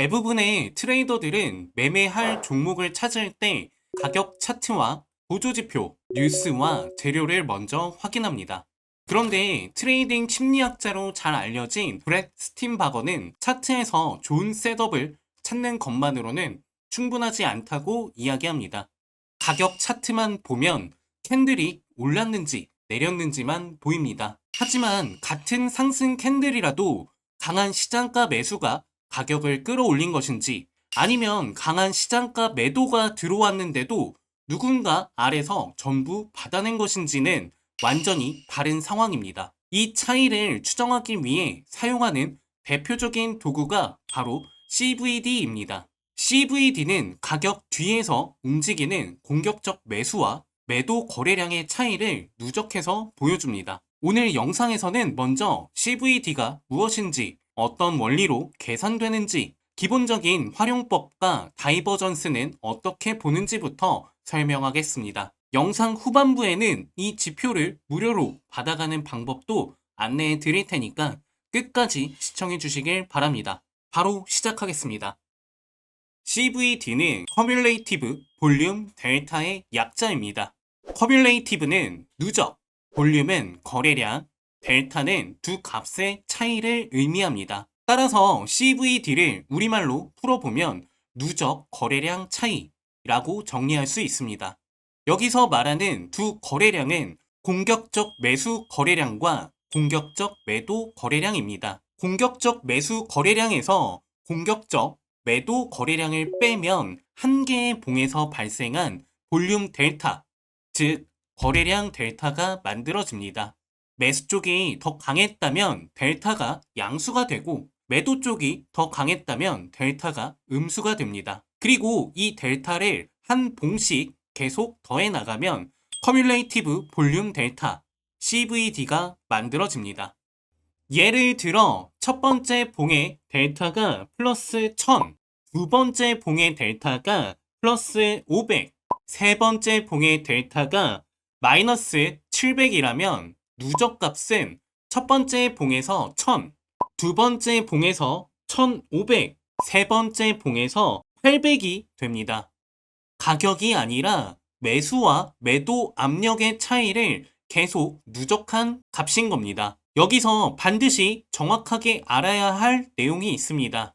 대부분의 트레이더들은 매매할 종목을 찾을 때 가격 차트와 보조지표, 뉴스와 재료를 먼저 확인합니다. 그런데 트레이딩 심리학자로 잘 알려진 브렛 스팀바거는 차트에서 좋은 셋업을 찾는 것만으로는 충분하지 않다고 이야기합니다. 가격 차트만 보면 캔들이 올랐는지 내렸는지만 보입니다. 하지만 같은 상승 캔들이라도 강한 시장가 매수가 가격을 끌어올린 것인지 아니면 강한 시장가 매도가 들어왔는데도 누군가 아래서 전부 받아낸 것인지는 완전히 다른 상황입니다. 이 차이를 추정하기 위해 사용하는 대표적인 도구가 바로 CVD입니다. CVD는 가격 뒤에서 움직이는 공격적 매수와 매도 거래량의 차이를 누적해서 보여줍니다. 오늘 영상에서는 먼저 CVD가 무엇인지, 어떤 원리로 계산되는지, 기본적인 활용법과 다이버전스는 어떻게 보는지부터 설명하겠습니다. 영상 후반부에는 이 지표를 무료로 받아가는 방법도 안내해 드릴 테니까 끝까지 시청해 주시길 바랍니다. 바로 시작하겠습니다. CVD는 커뮬레이티브 볼륨 델타의 약자입니다. 커뮬레이티브는 누적, 볼륨은 거래량, 델타는 두 값의 차이를 의미합니다. 따라서 CVD를 우리말로 풀어보면 누적 거래량 차이라고 정리할 수 있습니다. 여기서 말하는 두 거래량은 공격적 매수 거래량과 공격적 매도 거래량입니다. 공격적 매수 거래량에서 공격적 매도 거래량을 빼면 한 개의 봉에서 발생한 볼륨 델타, 즉 거래량 델타가 만들어집니다. 매수 쪽이 더 강했다면 델타가 양수가 되고 매도 쪽이 더 강했다면 델타가 음수가 됩니다. 그리고 이 델타를 한 봉씩 계속 더해 나가면 커뮬레이티브 볼륨 델타, CVD가 만들어집니다. 예를 들어 첫 번째 봉의 델타가 플러스 1000, 두 번째 봉의 델타가 플러스 500, 세 번째 봉의 델타가 마이너스 700이라면 누적값은 첫 번째 봉에서 1000, 두 번째 봉에서 1500, 세 번째 봉에서 800이 됩니다. 가격이 아니라 매수와 매도 압력의 차이를 계속 누적한 값인 겁니다. 여기서 반드시 정확하게 알아야 할 내용이 있습니다.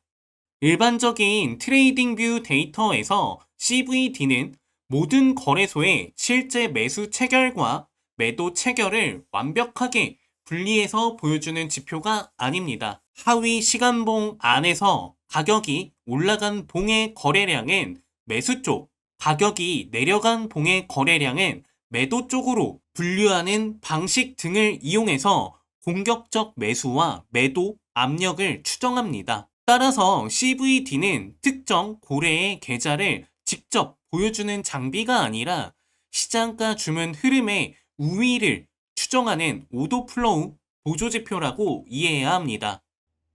일반적인 트레이딩뷰 데이터에서 CVD는 모든 거래소의 실제 매수 체결과 매도 체결을 완벽하게 분리해서 보여주는 지표가 아닙니다. 하위 시간봉 안에서 가격이 올라간 봉의 거래량은 매수 쪽, 가격이 내려간 봉의 거래량은 매도 쪽으로 분류하는 방식 등을 이용해서 공격적 매수와 매도 압력을 추정합니다. 따라서 CVD는 특정 고래의 계좌를 직접 보여주는 장비가 아니라 시장가 주문 흐름의 우위를 추정하는 오도플로우 보조지표라고 이해해야 합니다.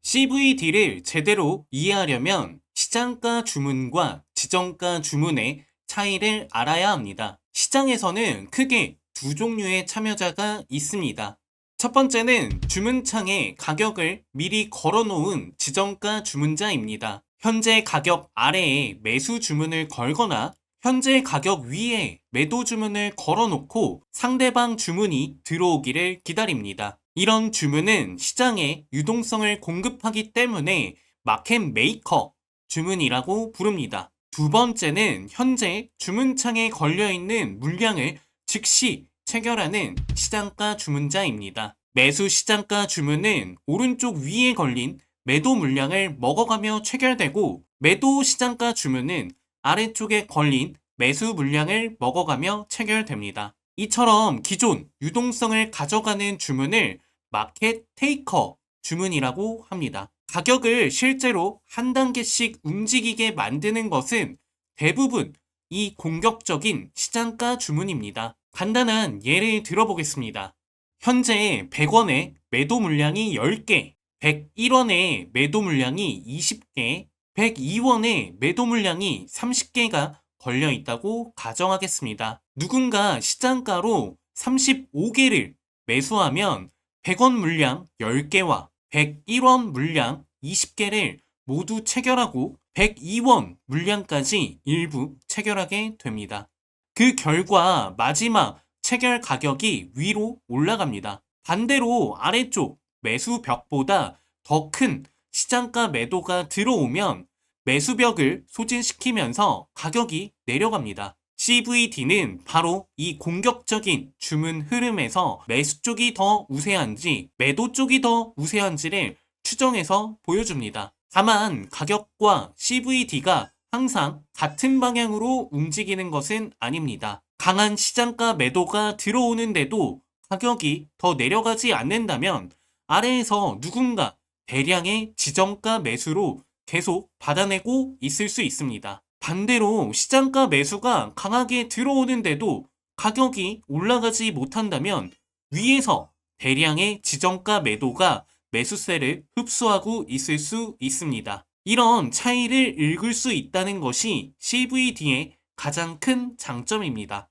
CVD를 제대로 이해하려면 시장가 주문과 지정가 주문의 차이를 알아야 합니다. 시장에서는 크게 두 종류의 참여자가 있습니다. 첫 번째는 주문창에 가격을 미리 걸어놓은 지정가 주문자입니다. 현재 가격 아래에 매수 주문을 걸거나 현재 가격 위에 매도 주문을 걸어놓고 상대방 주문이 들어오기를 기다립니다. 이런 주문은 시장에 유동성을 공급하기 때문에 마켓 메이커 주문이라고 부릅니다. 두 번째는 현재 주문창에 걸려있는 물량을 즉시 체결하는 시장가 주문자입니다. 매수 시장가 주문은 오른쪽 위에 걸린 매도 물량을 먹어가며 체결되고 매도 시장가 주문은 아래쪽에 걸린 매수 물량을 먹어가며 체결됩니다. 이처럼 기존 유동성을 가져가는 주문을 마켓 테이커 주문이라고 합니다. 가격을 실제로 한 단계씩 움직이게 만드는 것은 대부분 이 공격적인 시장가 주문입니다. 간단한 예를 들어보겠습니다. 현재 100원에 매도 물량이 10개, 101원에 매도 물량이 20개, 102원에 매도 물량이 30개가 걸려 있다고 가정하겠습니다. 누군가 시장가로 35개를 매수하면 100원 물량 10개와 101원 물량 20개를 모두 체결하고 102원 물량까지 일부 체결하게 됩니다. 그 결과 마지막 체결 가격이 위로 올라갑니다. 반대로 아래쪽 매수벽보다 더 큰 시장가 매도가 들어오면 매수벽을 소진시키면서 가격이 내려갑니다. CVD는 바로 이 공격적인 주문 흐름에서 매수 쪽이 더 우세한지 매도 쪽이 더 우세한지를 추정해서 보여줍니다. 다만 가격과 CVD가 항상 같은 방향으로 움직이는 것은 아닙니다. 강한 시장가 매도가 들어오는데도 가격이 더 내려가지 않는다면 아래에서 누군가 대량의 지정가 매수로 계속 받아내고 있을 수 있습니다. 반대로 시장가 매수가 강하게 들어오는데도 가격이 올라가지 못한다면 위에서 대량의 지정가 매도가 매수세를 흡수하고 있을 수 있습니다. 이런 차이를 읽을 수 있다는 것이 CVD의 가장 큰 장점입니다.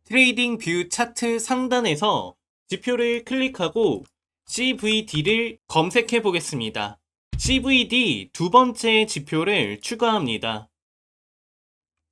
트레이딩 뷰 차트 상단에서 지표를 클릭하고 CVD를 검색해 보겠습니다. CVD 두 번째 지표를 추가합니다.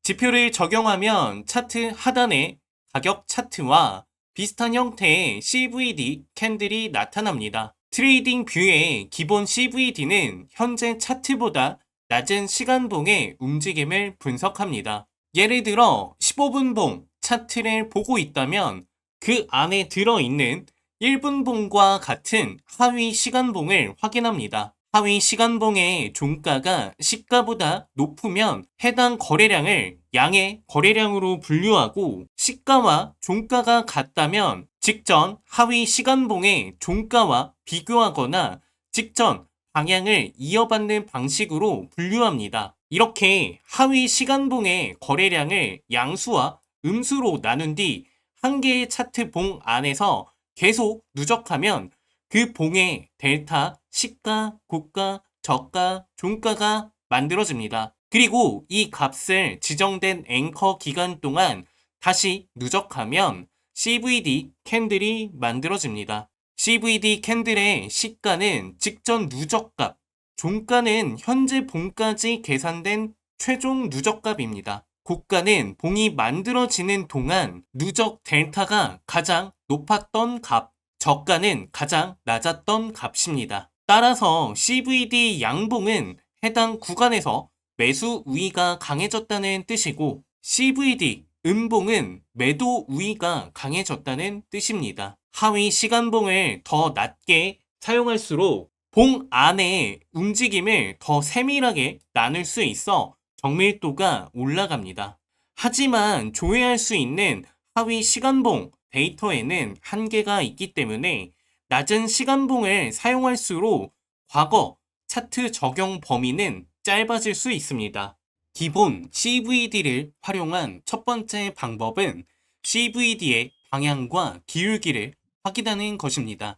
지표를 적용하면 차트 하단에 가격 차트와 비슷한 형태의 CVD 캔들이 나타납니다. 트레이딩 뷰의 기본 CVD는 현재 차트보다 낮은 시간봉의 움직임을 분석합니다. 예를 들어 15분봉 차트를 보고 있다면 그 안에 들어있는 1분봉과 같은 하위 시간봉을 확인합니다. 하위 시간봉의 종가가 시가보다 높으면 해당 거래량을 양의 거래량으로 분류하고 시가와 종가가 같다면 직전 하위 시간봉의 종가와 비교하거나 직전 방향을 이어받는 방식으로 분류합니다. 이렇게 하위 시간봉의 거래량을 양수와 음수로 나눈 뒤 한 개의 차트 봉 안에서 계속 누적하면 그 봉의 델타, 시가, 고가, 저가, 종가가 만들어집니다. 그리고 이 값을 지정된 앵커 기간 동안 다시 누적하면 CVD 캔들이 만들어집니다. CVD 캔들의 시가는 직전 누적값, 종가는 현재 봉까지 계산된 최종 누적값입니다. 고가는 봉이 만들어지는 동안 누적 델타가 가장 높았던 값, 저가는 가장 낮았던 값입니다. 따라서 CVD 양봉은 해당 구간에서 매수 우위가 강해졌다는 뜻이고 CVD 음봉은 매도 우위가 강해졌다는 뜻입니다. 하위 시간봉을 더 낮게 사용할수록 봉 안의 움직임을 더 세밀하게 나눌 수 있어 정밀도가 올라갑니다. 하지만 조회할 수 있는 하위 시간봉 데이터에는 한계가 있기 때문에 낮은 시간봉을 사용할수록 과거 차트 적용 범위는 짧아질 수 있습니다. 기본 CVD를 활용한 첫 번째 방법은 CVD의 방향과 기울기를 확인하는 것입니다.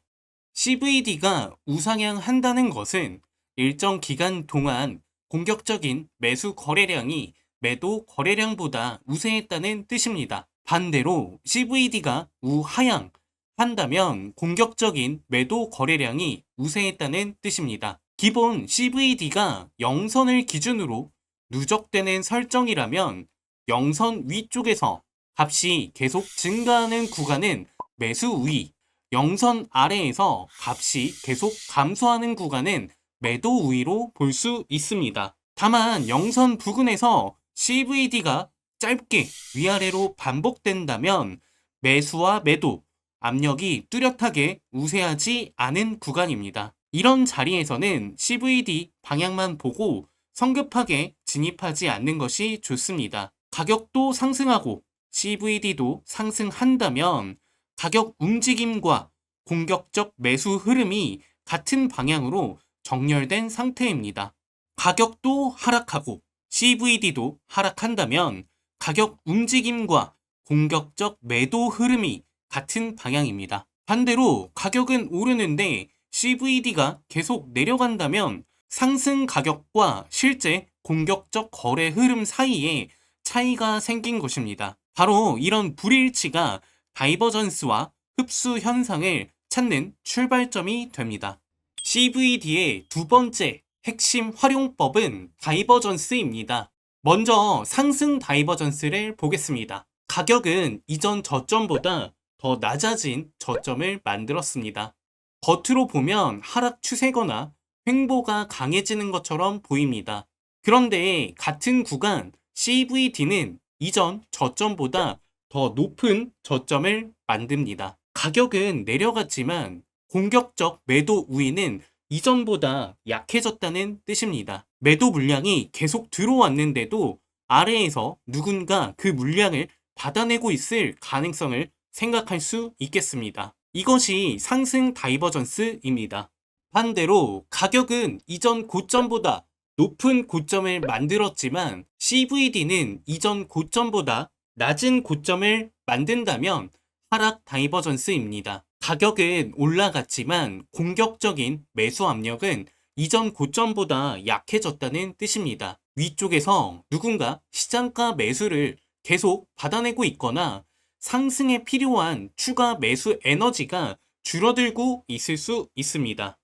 CVD가 우상향한다는 것은 일정 기간 동안 공격적인 매수 거래량이 매도 거래량보다 우세했다는 뜻입니다. 반대로 CVD가 우하향 한다면 공격적인 매도 거래량이 우세했다는 뜻입니다. 기본 CVD가 0선을 기준으로 누적되는 설정이라면 0선 위쪽에서 값이 계속 증가하는 구간은 매수 우위, 0선 아래에서 값이 계속 감소하는 구간은 매도 우위로 볼 수 있습니다. 다만 0선 부근에서 CVD가 짧게 위아래로 반복된다면 매수와 매도, 압력이 뚜렷하게 우세하지 않은 구간입니다. 이런 자리에서는 CVD 방향만 보고 성급하게 진입하지 않는 것이 좋습니다. 가격도 상승하고 CVD도 상승한다면 가격 움직임과 공격적 매수 흐름이 같은 방향으로 정렬된 상태입니다. 가격도 하락하고 CVD도 하락한다면 가격 움직임과 공격적 매도 흐름이 같은 방향입니다. 반대로 가격은 오르는데 CVD가 계속 내려간다면 상승 가격과 실제 공격적 거래 흐름 사이에 차이가 생긴 것입니다. 바로 이런 불일치가 다이버전스와 흡수 현상을 찾는 출발점이 됩니다. CVD의 두 번째 핵심 활용법은 다이버전스입니다. 먼저 상승 다이버전스를 보겠습니다. 가격은 이전 저점보다 더 낮아진 저점을 만들었습니다. 겉으로 보면 하락 추세거나 횡보가 강해지는 것처럼 보입니다. 그런데 같은 구간 CVD는 이전 저점보다 더 높은 저점을 만듭니다. 가격은 내려갔지만 공격적 매도 우위는 이전보다 약해졌다는 뜻입니다. 매도 물량이 계속 들어왔는데도 아래에서 누군가 그 물량을 받아내고 있을 가능성을 생각할 수 있겠습니다. 이것이 상승 다이버전스입니다. 반대로 가격은 이전 고점보다 높은 고점을 만들었지만 CVD는 이전 고점보다 낮은 고점을 만든다면 하락 다이버전스입니다. 가격은 올라갔지만 공격적인 매수 압력은 이전 고점보다 약해졌다는 뜻입니다. 위쪽에서 누군가 시장가 매수를 계속 받아내고 있거나 상승에 필요한 추가 매수 에너지가 줄어들고 있을 수 있습니다.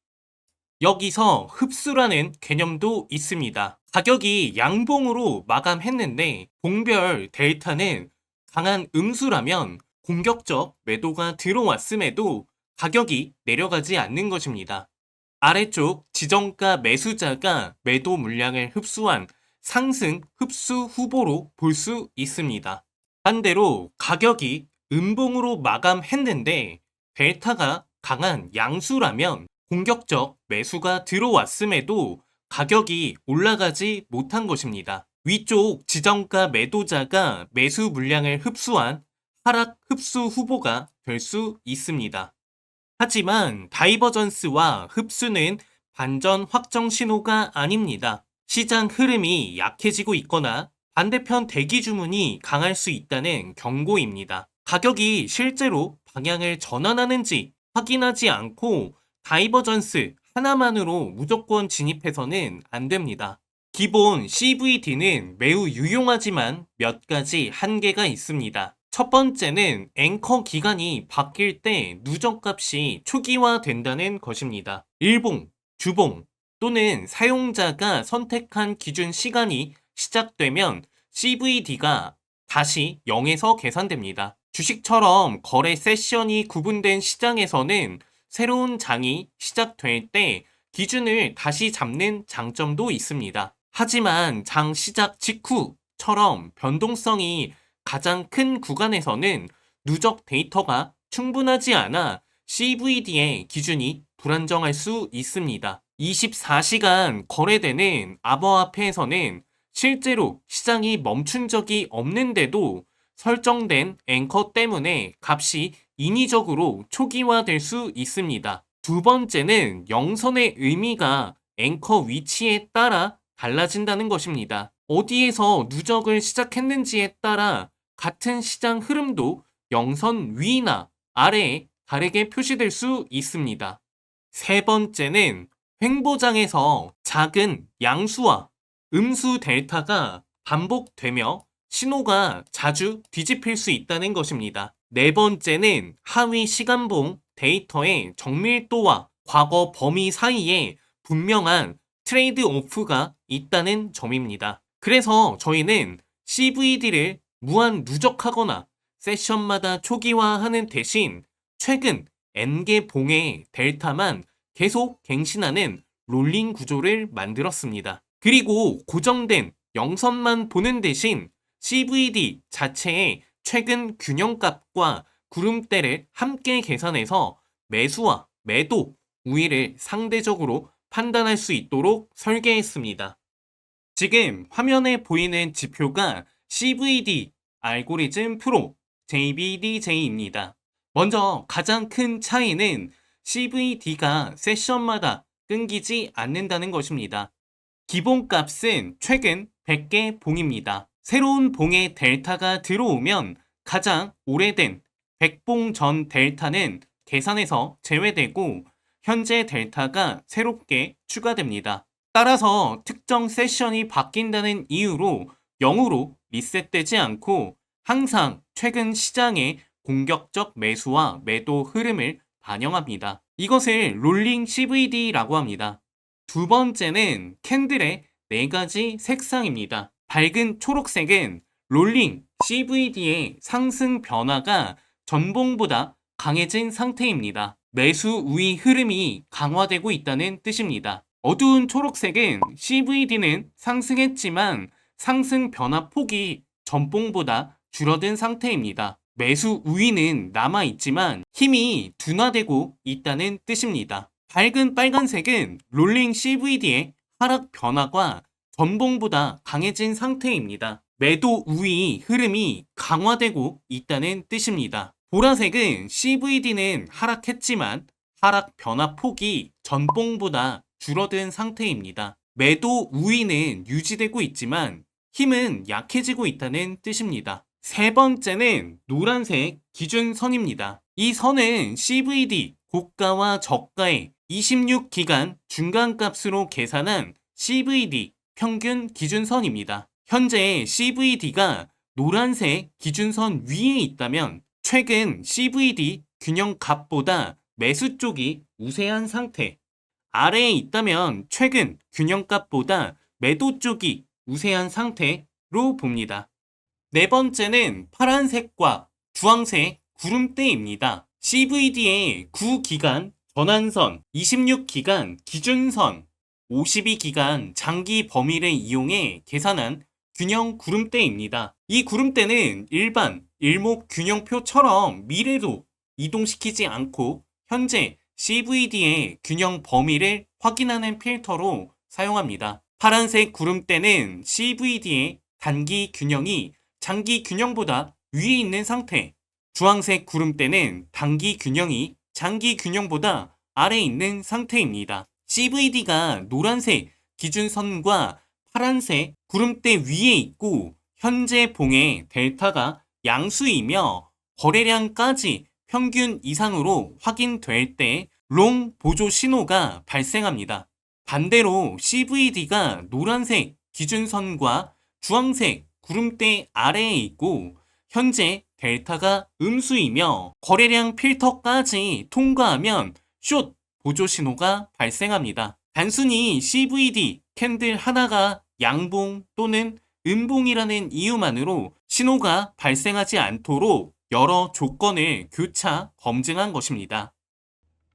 여기서 흡수라는 개념도 있습니다. 가격이 양봉으로 마감했는데 봉별 델타는 강한 음수라면 공격적 매도가 들어왔음에도 가격이 내려가지 않는 것입니다. 아래쪽 지정가 매수자가 매도 물량을 흡수한 상승 흡수 후보로 볼 수 있습니다. 반대로 가격이 음봉으로 마감했는데 델타가 강한 양수라면 공격적 매수가 들어왔음에도 가격이 올라가지 못한 것입니다. 위쪽 지정가 매도자가 매수 물량을 흡수한 하락 흡수 후보가 될 수 있습니다. 하지만 다이버전스와 흡수는 반전 확정 신호가 아닙니다. 시장 흐름이 약해지고 있거나 반대편 대기 주문이 강할 수 있다는 경고입니다. 가격이 실제로 방향을 전환하는지 확인하지 않고 다이버전스 하나만으로 무조건 진입해서는 안 됩니다. 기본 CVD는 매우 유용하지만 몇 가지 한계가 있습니다. 첫 번째는 앵커 기간이 바뀔 때 누적값이 초기화된다는 것입니다. 일봉, 주봉 또는 사용자가 선택한 기준 시간이 시작되면 CVD가 다시 0에서 계산됩니다. 주식처럼 거래 세션이 구분된 시장에서는 새로운 장이 시작될 때 기준을 다시 잡는 장점도 있습니다. 하지만 장 시작 직후처럼 변동성이 가장 큰 구간에서는 누적 데이터가 충분하지 않아 CVD의 기준이 불안정할 수 있습니다. 24시간 거래되는 암호화폐에서는 실제로 시장이 멈춘 적이 없는데도 설정된 앵커 때문에 값이 인위적으로 초기화될 수 있습니다. 두 번째는 영선의 의미가 앵커 위치에 따라 달라진다는 것입니다. 어디에서 누적을 시작했는지에 따라 같은 시장 흐름도 영선 위나 아래에 다르게 표시될 수 있습니다. 세 번째는 횡보장에서 작은 양수와 음수 델타가 반복되며 신호가 자주 뒤집힐 수 있다는 것입니다. 네 번째는 하위 시간봉 데이터의 정밀도와 과거 범위 사이에 분명한 트레이드 오프가 있다는 점입니다. 그래서 저희는 CVD를 무한 누적하거나 세션마다 초기화하는 대신 최근 N개 봉의 델타만 계속 갱신하는 롤링 구조를 만들었습니다. 그리고 고정된 영선만 보는 대신 CVD 자체의 최근 균형값과 구름대를 함께 계산해서 매수와 매도 우위를 상대적으로 판단할 수 있도록 설계했습니다. 지금 화면에 보이는 지표가 CVD 알고리즘 프로 JBDJ입니다. 먼저 가장 큰 차이는 CVD가 세션마다 끊기지 않는다는 것입니다. 기본값은 최근 100개 봉입니다. 새로운 봉의 델타가 들어오면 가장 오래된 100봉 전 델타는 계산에서 제외되고 현재 델타가 새롭게 추가됩니다. 따라서 특정 세션이 바뀐다는 이유로 0으로 리셋되지 않고 항상 최근 시장의 공격적 매수와 매도 흐름을 반영합니다. 이것을 롤링 CVD라고 합니다. 두 번째는 캔들의 4가지 색상입니다. 밝은 초록색은 롤링 CVD의 상승 변화가 전봉보다 강해진 상태입니다. 매수 우위 흐름이 강화되고 있다는 뜻입니다. 어두운 초록색은 CVD는 상승했지만 상승 변화 폭이 전봉보다 줄어든 상태입니다. 매수 우위는 남아있지만 힘이 둔화되고 있다는 뜻입니다. 밝은 빨간색은 롤링 CVD의 하락 변화가 전봉보다 강해진 상태입니다. 매도 우위 흐름이 강화되고 있다는 뜻입니다. 보라색은 CVD는 하락했지만 하락 변화 폭이 전봉보다 줄어든 상태입니다. 매도 우위는 유지되고 있지만 힘은 약해지고 있다는 뜻입니다. 세 번째는 노란색 기준선입니다. 이 선은 CVD 고가와 저가의 26기간 중간값으로 계산한 CVD 평균 기준선입니다. 현재 CVD가 노란색 기준선 위에 있다면 최근 CVD 균형값보다 매수 쪽이 우세한 상태, 아래에 있다면 최근 균형값보다 매도 쪽이 우세한 상태로 봅니다. 네 번째는 파란색과 주황색 구름대입니다. CVD의 9기간 전환선, 26기간 기준선, 52기간 장기 범위를 이용해 계산한 균형 구름대입니다. 이 구름대는 일반 일목 균형표처럼 미래로 이동시키지 않고 현재 CVD의 균형 범위를 확인하는 필터로 사용합니다. 파란색 구름대는 CVD의 단기 균형이 장기 균형보다 위에 있는 상태, 주황색 구름대는 단기 균형이 장기 균형보다 아래에 있는 상태입니다. CVD가 노란색 기준선과 파란색 구름대 위에 있고 현재 봉의 델타가 양수이며 거래량까지 평균 이상으로 확인될 때 롱 보조 신호가 발생합니다. 반대로 CVD가 노란색 기준선과 주황색 구름대 아래에 있고 현재 델타가 음수이며 거래량 필터까지 통과하면 숏 보조 신호가 발생합니다. 단순히 CVD 캔들 하나가 양봉 또는 음봉이라는 이유만으로 신호가 발생하지 않도록 여러 조건을 교차 검증한 것입니다.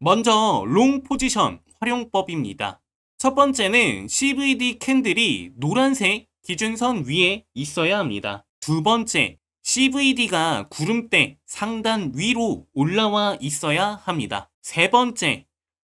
먼저 롱 포지션 활용법입니다. 첫 번째는 CVD 캔들이 노란색 기준선 위에 있어야 합니다. 두 번째, CVD가 구름대 상단 위로 올라와 있어야 합니다. 세 번째,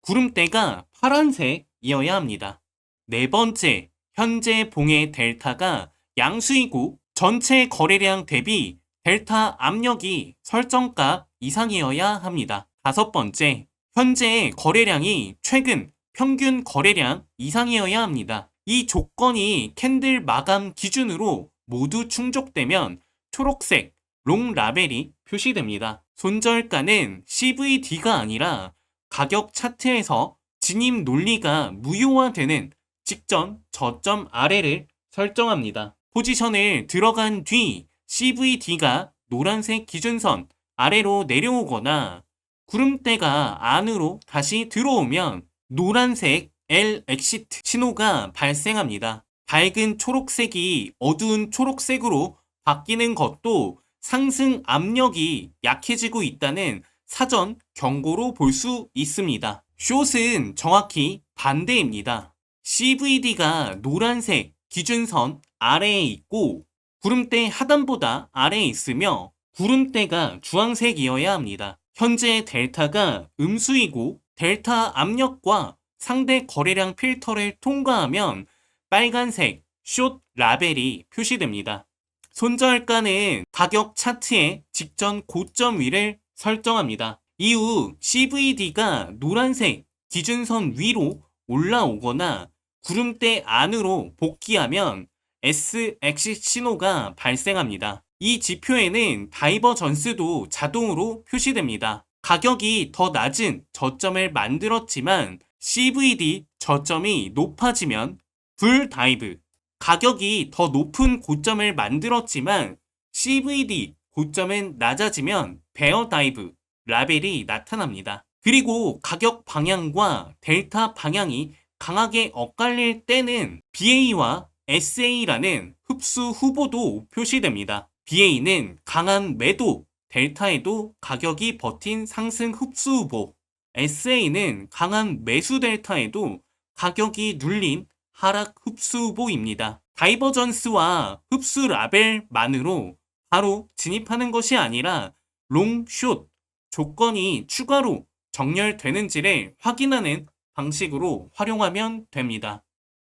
구름대가 파란색이어야 합니다. 네 번째, 현재 봉의 델타가 양수이고 전체 거래량 대비 델타 압력이 설정값 이상이어야 합니다. 다섯 번째, 현재 거래량이 최근 평균 거래량 이상이어야 합니다. 이 조건이 캔들 마감 기준으로 모두 충족되면 초록색 롱 라벨이 표시됩니다. 손절가는 CVD가 아니라 가격 차트에서 진입 논리가 무효화되는 직전 저점 아래를 설정합니다. 포지션을 들어간 뒤 CVD가 노란색 기준선 아래로 내려오거나 구름대가 안으로 다시 들어오면 노란색 L 엑시트 신호가 발생합니다. 밝은 초록색이 어두운 초록색으로 바뀌는 것도 상승 압력이 약해지고 있다는 사전 경고로 볼 수 있습니다. 숏은 정확히 반대입니다. CVD가 노란색 기준선 아래에 있고 구름대 하단보다 아래에 있으며 구름대가 주황색이어야 합니다. 현재 델타가 음수이고 델타 압력과 상대 거래량 필터를 통과하면 빨간색 숏 라벨이 표시됩니다. 손절가는 가격 차트의 직전 고점 위를 설정합니다. 이후 CVD가 노란색 기준선 위로 올라오거나 구름대 안으로 복귀하면 S 엑시트 신호가 발생합니다. 이 지표에는 다이버전스도 자동으로 표시됩니다. 가격이 더 낮은 저점을 만들었지만 CVD 저점이 높아지면 불 다이브, 가격이 더 높은 고점을 만들었지만 CVD 고점은 낮아지면 베어 다이브 라벨이 나타납니다. 그리고 가격 방향과 델타 방향이 강하게 엇갈릴 때는 BA와 SA라는 흡수 후보도 표시됩니다. BA는 강한 매도, 델타에도 가격이 버틴 상승 흡수 후보, SA는 강한 매수 델타에도 가격이 눌린 하락 흡수 후보입니다. 다이버전스와 흡수 라벨만으로 바로 진입하는 것이 아니라 롱, 숏, 조건이 추가로 정렬되는지를 확인하는 방식으로 활용하면 됩니다.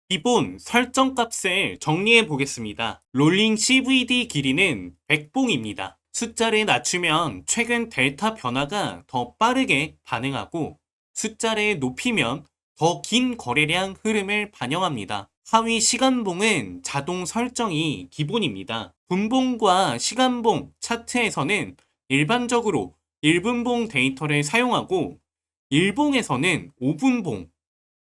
기본 설정 값을 정리해 보겠습니다. 롤링 CVD 길이는 100봉입니다. 숫자를 낮추면 최근 델타 변화가 더 빠르게 반응하고 숫자를 높이면 더 긴 거래량 흐름을 반영합니다. 하위 시간봉은 자동 설정이 기본입니다. 분봉과 시간봉 차트에서는 일반적으로 1분봉 데이터를 사용하고 1봉에서는 5분봉,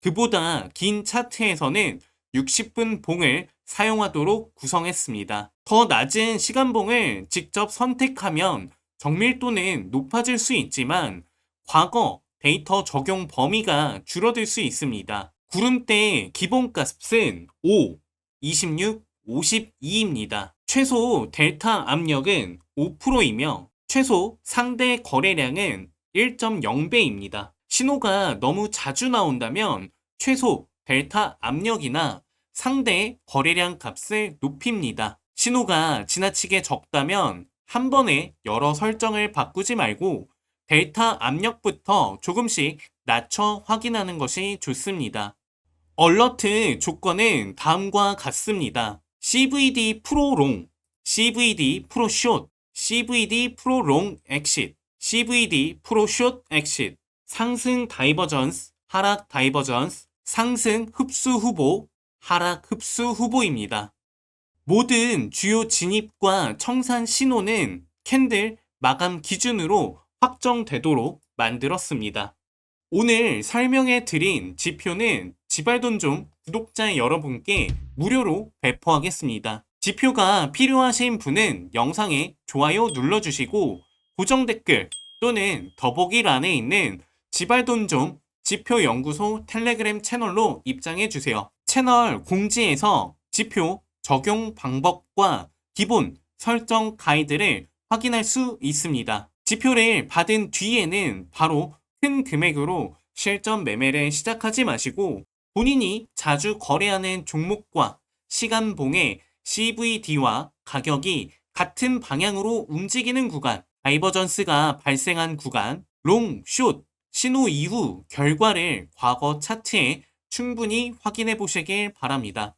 그보다 긴 차트에서는 60분 봉을 사용하도록 구성했습니다. 더 낮은 시간봉을 직접 선택하면 정밀도는 높아질 수 있지만 과거 데이터 적용 범위가 줄어들 수 있습니다. 구름대 기본값은 5, 26, 52입니다. 최소 델타 압력은 5%이며 최소 상대 거래량은 1.0배입니다. 신호가 너무 자주 나온다면 최소 델타 압력이나 상대 거래량 값을 높입니다. 신호가 지나치게 적다면 한 번에 여러 설정을 바꾸지 말고 델타 압력부터 조금씩 낮춰 확인하는 것이 좋습니다. 얼러트 조건은 다음과 같습니다. CVD 프로 롱, CVD 프로 숏, CVD 프로 롱 엑싯, CVD 프로 숏 엑싯, 상승 다이버전스, 하락 다이버전스, 상승 흡수 후보, 하락 흡수 후보입니다. 모든 주요 진입과 청산 신호는 캔들 마감 기준으로 확정되도록 만들었습니다. 오늘 설명해 드린 지표는 지발돈좀 구독자 여러분께 무료로 배포하겠습니다. 지표가 필요하신 분은 영상에 좋아요 눌러주시고 고정 댓글 또는 더보기란에 있는 지발돈좀 지표연구소 텔레그램 채널로 입장해주세요. 채널 공지에서 지표 적용 방법과 기본 설정 가이드를 확인할 수 있습니다. 지표를 받은 뒤에는 바로 큰 금액으로 실전 매매를 시작하지 마시고 본인이 자주 거래하는 종목과 시간봉의 CVD와 가격이 같은 방향으로 움직이는 구간, 다이버전스가 발생한 구간, 롱, 숏, 신호 이후 결과를 과거 차트에 충분히 확인해 보시길 바랍니다.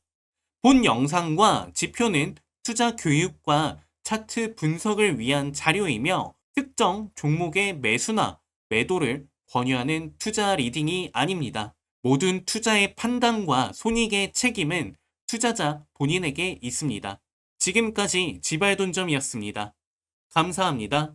본 영상과 지표는 투자 교육과 차트 분석을 위한 자료이며 특정 종목의 매수나 매도를 권유하는 투자 리딩이 아닙니다. 모든 투자의 판단과 손익의 책임은 투자자 본인에게 있습니다. 지금까지 지발돈점이었습니다. 감사합니다.